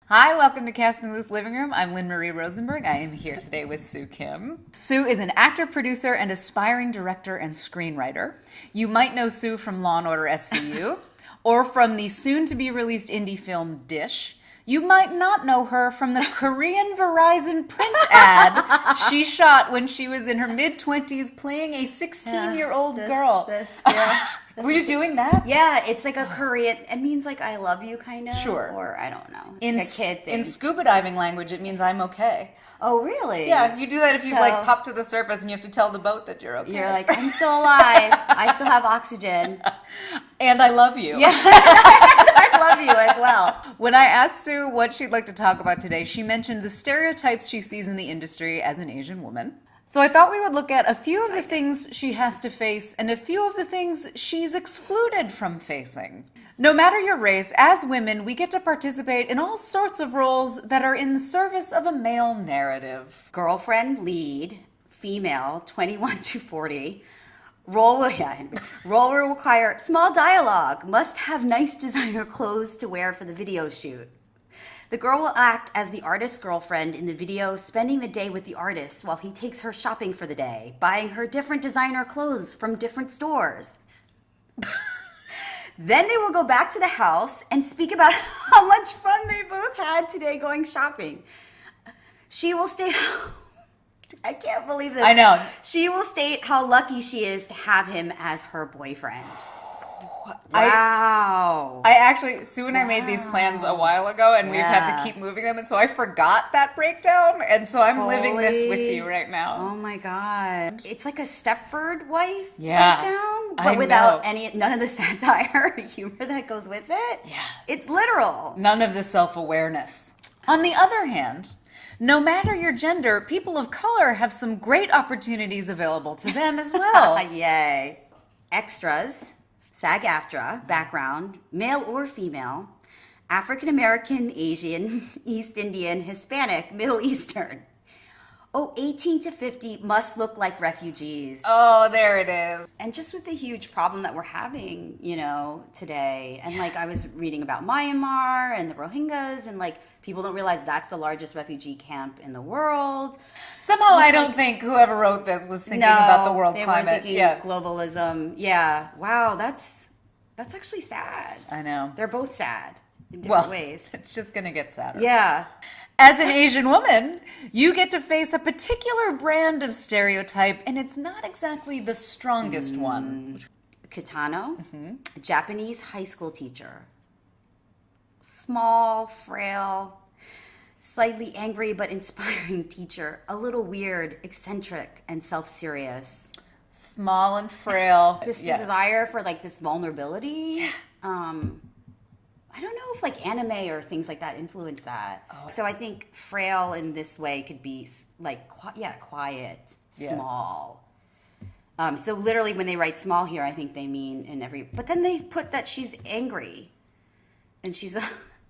Hi, welcome to Cast and Loose Living Room. I'm Lynne Marie Rosenberg. I am here today with Sue Kim. Sue is an actor, producer, and aspiring director and screenwriter. You might know Sue from Law & Order SVU or from the soon-to-be-released indie film Dish. You might not know her from the Korean Verizon print ad she shot when she was in her mid-20s playing a 16-year-old girl. Were you doing that? Yeah, it's like a Korean, it means like I love you kind of. Sure. Or I don't know. In, like a kid thing. in scuba diving language, it means I'm okay. Oh, really? Yeah, you do that if you like pop to the surface and you have to tell the boat that you're okay. You're like, I'm still alive. I still have oxygen. And I love you. Yeah. I love you as well. When I asked Sue what she'd like to talk about today, she mentioned the stereotypes she sees in the industry as an Asian woman. So I thought we would look at a few of the things she has to face and a few of the things she's excluded from facing. No matter your race, as women, we get to participate in all sorts of roles that are in the service of a male narrative. Girlfriend, lead, female, 21 to 40. Role will require small dialogue, must have nice designer clothes to wear for the video shoot. The girl will act as the artist's girlfriend in the video, spending the day with the artist while he takes her shopping for the day, buying her different designer clothes from different stores. Then they will go back to the house and speak about how much fun they both had today going shopping. She will state, I can't believe this. I know. She will state how lucky she is to have him as her boyfriend. Wow. I actually, Sue and I made these plans a while ago and we've had to keep moving them. And so I forgot that breakdown. And so I'm living this with you right now. Oh my God. It's like a Stepford wife Yeah. breakdown, but I without know. none of the satire or humor that goes with it. Yeah. It's literal. None of the self-awareness. On the other hand, no matter your gender, people of color have some great opportunities available to them as well. Yay. Extras. SAG-AFTRA background, male or female, African American, Asian, East Indian, Hispanic, Middle Eastern. 18 to 50 must look like refugees. Oh, there it is. And just with the huge problem that we're having, today. And like I was reading about Myanmar and the Rohingyas and like people don't realize that's the largest refugee camp in the world. Somehow I don't think whoever wrote this was thinking about the world they climate. Were thinking globalism. Yeah. Wow, that's actually sad. I know. They're both sad in different ways. It's just going to get sadder. Yeah. As an Asian woman, you get to face a particular brand of stereotype, and it's not exactly the strongest one. Kitano, a Japanese high school teacher. Small, frail, slightly angry but inspiring teacher. A little weird, eccentric, and self-serious. Small and frail. This desire for like this vulnerability. I don't know if like anime or things like that influence that. So I think frail in this way could be like, quiet, small. So literally when they write small here, I think they mean but then they put that she's angry and she's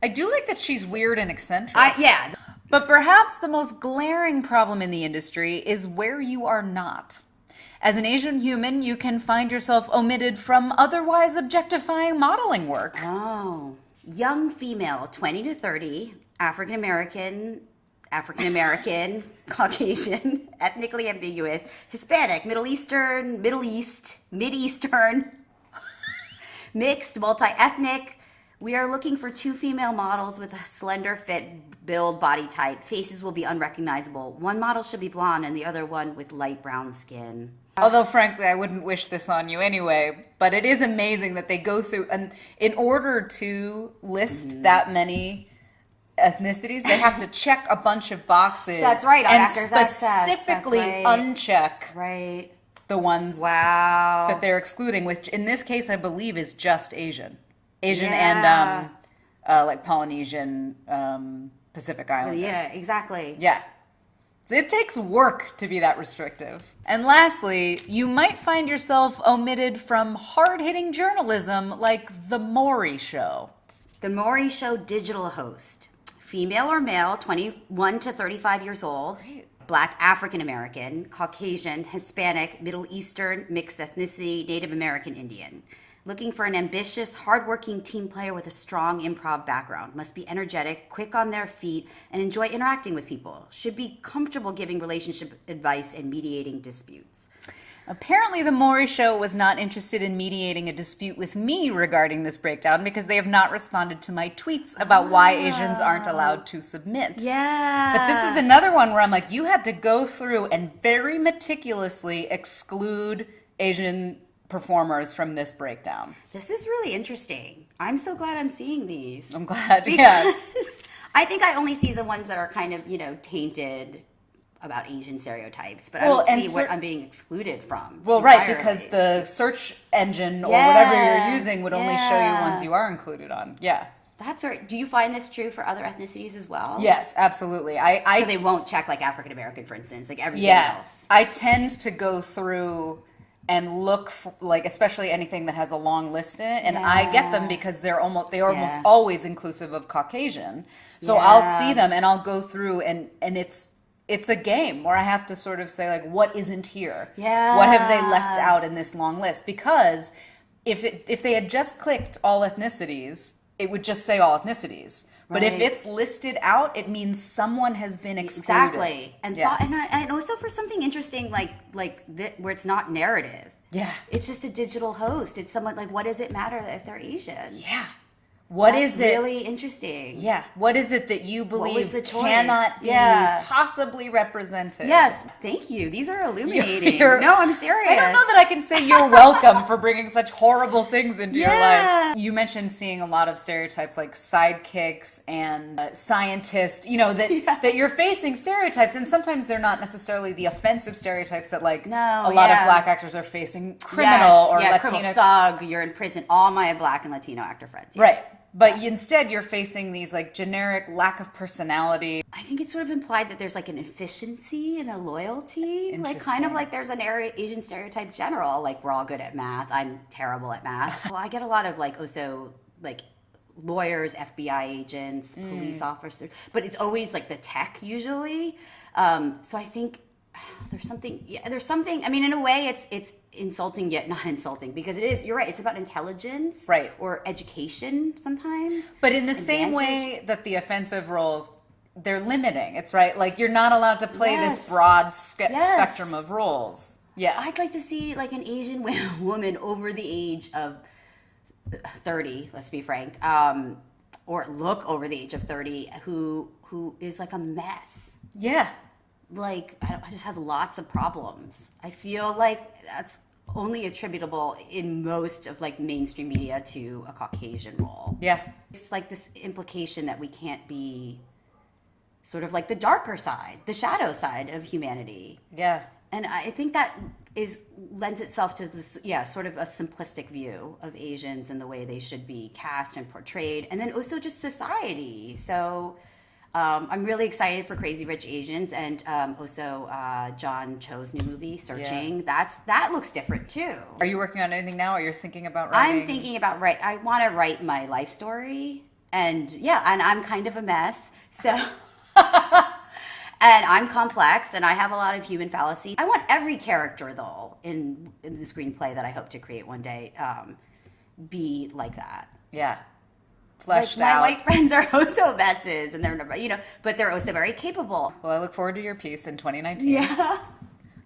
I do like that she's weird and eccentric. yeah. But perhaps the most glaring problem in the industry is where you are not. As an Asian human, you can find yourself omitted from otherwise objectifying modeling work. Oh. Young female, 20 to 30, African American, Caucasian, ethnically ambiguous, Hispanic, Middle Eastern, Mid-Eastern, mixed, multi-ethnic. We are looking for 2 female models with a slender fit, build, body type. Faces will be unrecognizable. One model should be blonde and the other one with light brown skin. Although, frankly, I wouldn't wish this on you anyway, but it is amazing that they go through, and in order to list that many ethnicities, they have to check a bunch of boxes. That's right, on and Actors Access. specifically That's right. uncheck the ones that they're excluding, which in this case I believe is just Asian and like Polynesian, Pacific Islander. Yeah, exactly. Yeah. It takes work to be that restrictive. And lastly, you might find yourself omitted from hard-hitting journalism like The Maury Show. The Maury Show digital host. Female or male, 21 to 35 years old. Black African American, Caucasian, Hispanic, Middle Eastern, mixed ethnicity, Native American Indian. Looking for an ambitious, hardworking team player with a strong improv background. Must be energetic, quick on their feet, and enjoy interacting with people. Should be comfortable giving relationship advice and mediating disputes. Apparently, the Maury Show was not interested in mediating a dispute with me regarding this breakdown because they have not responded to my tweets about why Asians aren't allowed to submit. Yeah. But this is another one where I'm like, you had to go through and very meticulously exclude Asian performers from this breakdown. This is really interesting. I'm so glad I'm seeing these. I'm glad, because I think I only see the ones that are kind of, tainted about Asian stereotypes, but I don't see what I'm being excluded from. Well, right, because the search engine or whatever you're using would only show you ones you are included on. Yeah. That's right. Do you find this true for other ethnicities as well? Yes, absolutely. So they won't check like African American, for instance, like everything else. I tend to go through and look for, like, especially anything that has a long list in it, and I get them because they're almost always inclusive of Caucasian. So I'll see them and I'll go through and it's a game where I have to sort of say, like, what isn't here? Yeah. What have they left out in this long list? Because if they had just clicked all ethnicities, it would just say all ethnicities. But if it's listed out, it means someone has been excluded. Exactly. And also for something interesting where it's not narrative. Yeah. It's just a digital host. It's someone like, what does it matter if they're Asian? Yeah. That's really interesting. Yeah. What is it that you believe cannot be possibly represented? Yes. Thank you. These are illuminating. No, I'm serious. I don't know that I can say you're welcome for bringing such horrible things into your life. You mentioned seeing a lot of stereotypes like sidekicks and scientists, that you're facing stereotypes, and sometimes they're not necessarily the offensive stereotypes that a lot of black actors are facing. Criminal or Latino thug, you're in prison. All my black and Latino actor friends. Yeah. Right. But instead, you're facing these like generic lack of personality. I think it's sort of implied that there's like an efficiency and a loyalty. Like kind of like there's an Asian stereotype general. Like we're all good at math. I'm terrible at math. Well, I get a lot of like also like lawyers, FBI agents, police officers. But it's always like the tech usually. So I think there's something. I mean, in a way, it's insulting yet not insulting because it is. You're right. It's about intelligence, right, or education sometimes. But in the same way that the offensive roles, they're limiting. It's right. Like you're not allowed to play this broad spectrum of roles. Yeah, I'd like to see like an Asian woman over the age of 30. Let's be frank, or look over the age of 30 who is like a mess. Yeah. Like, just has lots of problems. I feel like that's only attributable in most of like mainstream media to a Caucasian role. Yeah. It's like this implication that we can't be sort of like the darker side, the shadow side of humanity. Yeah. And I think that lends itself to this, sort of a simplistic view of Asians and the way they should be cast and portrayed. And then also just society. So I'm really excited for Crazy Rich Asians and also John Cho's new movie, Searching. Yeah. That looks different too. Are you working on anything now, or you're thinking about writing? I'm thinking about I want to write my life story, and I'm kind of a mess. So, and I'm complex, and I have a lot of human fallacy. I want every character, though, in the screenplay that I hope to create one day, be like that. Yeah. Fleshed my out. white friends are also messes, and they're but they're also very capable. Well, I look forward to your piece in 2019. Yeah.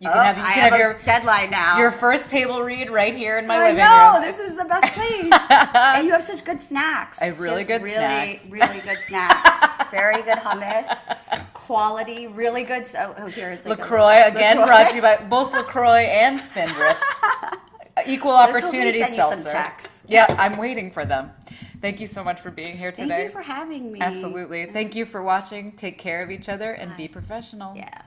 You can have your deadline now. Your first table read right here in my living room. I know, this is the best place. And you have such good snacks. I have really good snacks. Really good snacks. Very good hummus. Quality, really good. Here's LaCroix, again, brought to you by both LaCroix and Spindrift. Equal opportunity seltzer. Yeah, I'm waiting for them. Thank you so much for being here today. Thank you for having me. Absolutely. Thank you for watching. Take care of each other and be professional. Yeah.